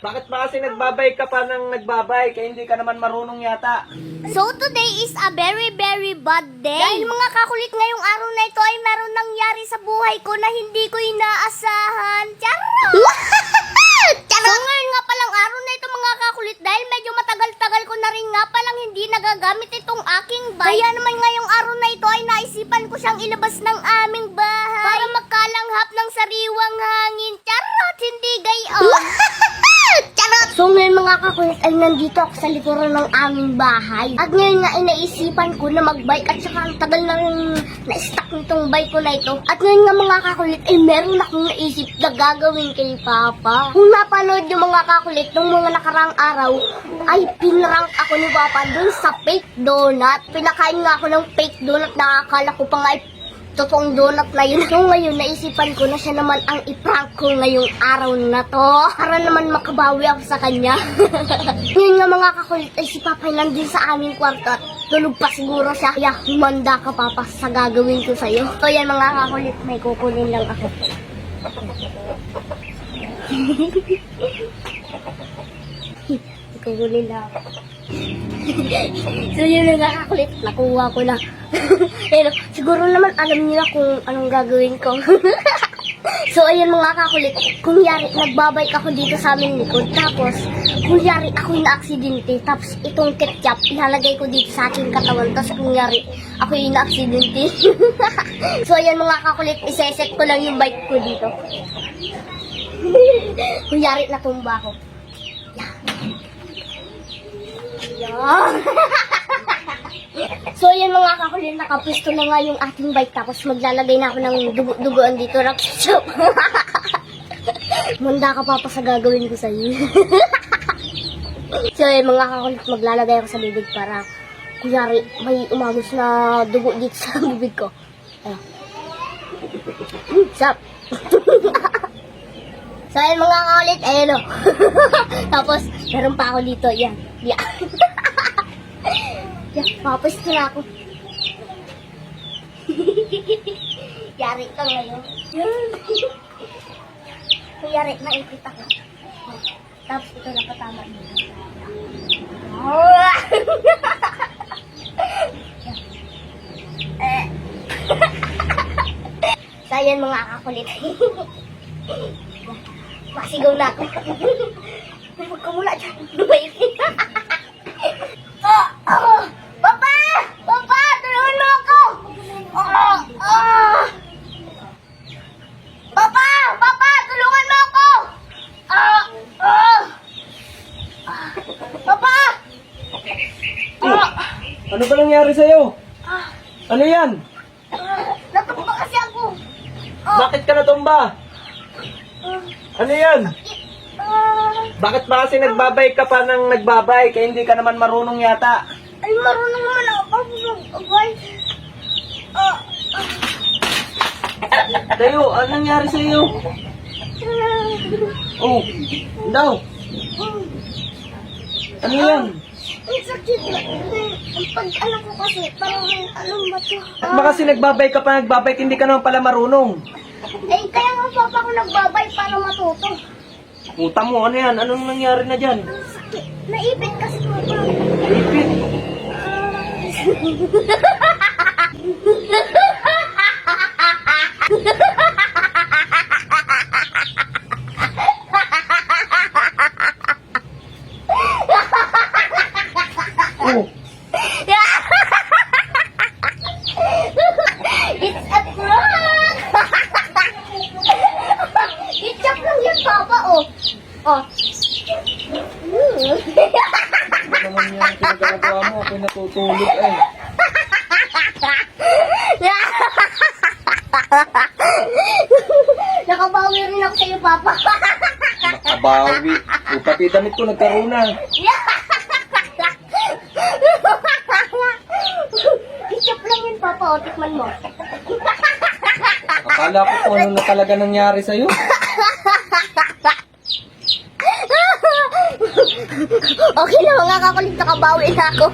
Bakit ba kasi nagbabay ka pa ng nagbabay? Kaya hindi ka naman marunong yata. So today is a very bad day. Dahil mga kakulit, ngayong araw na ito ay meron nangyari sa buhay ko na hindi ko inaasahan. Charot! So ngayon nga palang araw na ito mga kakulit, dahil medyo matagal-tagal ko na rin nga palang hindi nagagamit itong aking bike. Kaya naman ngayong araw na ito ay naisipan ko siyang ilabas ng aming bahay para magkalanghap ng sariwang hangin. Charot! Hindi gayon. So ngayon mga kakulit ay nandito ako sa likuran ng aming bahay. At ngayon nga ay naisipan ko na magbike at saka ang tagal na na-stuck nitong bike ko na ito. At ngayon nga mga kakulit ay meron akong naisip na gagawin kay Papa. Kung napanood yung mga kakulit nung mga nakarang araw ay pinrank ako ni Papa dun sa fake donut. Pinakain nga ako ng fake donut na akala ko pa nga ay totoong donut na yun. So ngayon, naisipan ko na siya naman ang iprank ko ngayong araw na to. Para naman makabawi ako sa kanya. Ngayon nga mga kakulit ay si Papa nandun sa aming kwarto at tulog pa siguro siya. Kaya humanda ka Papa sa gagawin ko sa'yo. So yan mga kakulit, may kukunin lang ako. Kukunin lang ako. So yun na nga kakulit, nakuha ko na. Pero siguro naman alam niyo na kung anong gagawin ko. So ayun mga kakulit, kunyari nagbabike ako dito sa aming likod. Tapos kunyari ako yung na-aksidente. Tapos itong ketchup ilalagay ko dito sa aking katawan. Tapos kunyari ako yung na-aksidente. So ayun mga kakulit, iseset ko lang yung bike ko dito. Kunyari natumba ako. So yan mga kakulit, nakapisto na nga yung ating bike. Tapos maglalagay na ako ng dugo-dugoan dito ng ketchup. Manda ka Papa sa gagawin ko sa'yo. So yan mga kakulit, maglalagay ako sa bibig para kunyari may umagos na dugo dito sa bibig ko. Sap. So yan mga kakulit, ayun o. Tapos meron pa ako dito, yan. Yeah. Yeah, papasto na ako. Yari ka ngayon. Yari, naipit ako. Tapos ito napatama dito. So yan mga kakulit. Masigaw na ako. Huwag ka mula dyan. Papa! Papa! Tulungan mo ako! Papa! Papa! Tulungan mo ako! Papa! Ano ba nangyari sa'yo? Ano yan? Natumba kasi ako. Bakit ka natumba? Ano yan? Bakit ba kasi nagbabay ka pa ng nagbabay? Kaya hindi ka naman marunong yata. Ay, marunong naman ako mag-abay. Tayo, ano nangyari sa'yo? Oh, daw. Ano yan? Ang sakit na. Pag ano ko kasi, parang anong ba ito? Bakit ba kasi nagbabay ka pa nagbabay? Hindi ka naman pala marunong. Eh, kaya nga papa ko nagbabay para matuto. Puta mo, ano yan? Anong nangyari na dyan? Ang sakit. Naipit kasi papa. Ipit. Oh, It's a prank! Ketchup lang yan, papa, oh. Oh. ano naman yung pinagagawa mo? Ako'y natutulog eh. Nakabawi rin ako sa'yo, papa. Nakabawi. O, pati damit ko nagkaroon na. Ketchup lang yan, papa, oh. Tikman mo. Akala ko kung ano na talaga nangyari sa'yo. Okay na mga kakulit, nakabawi na ako.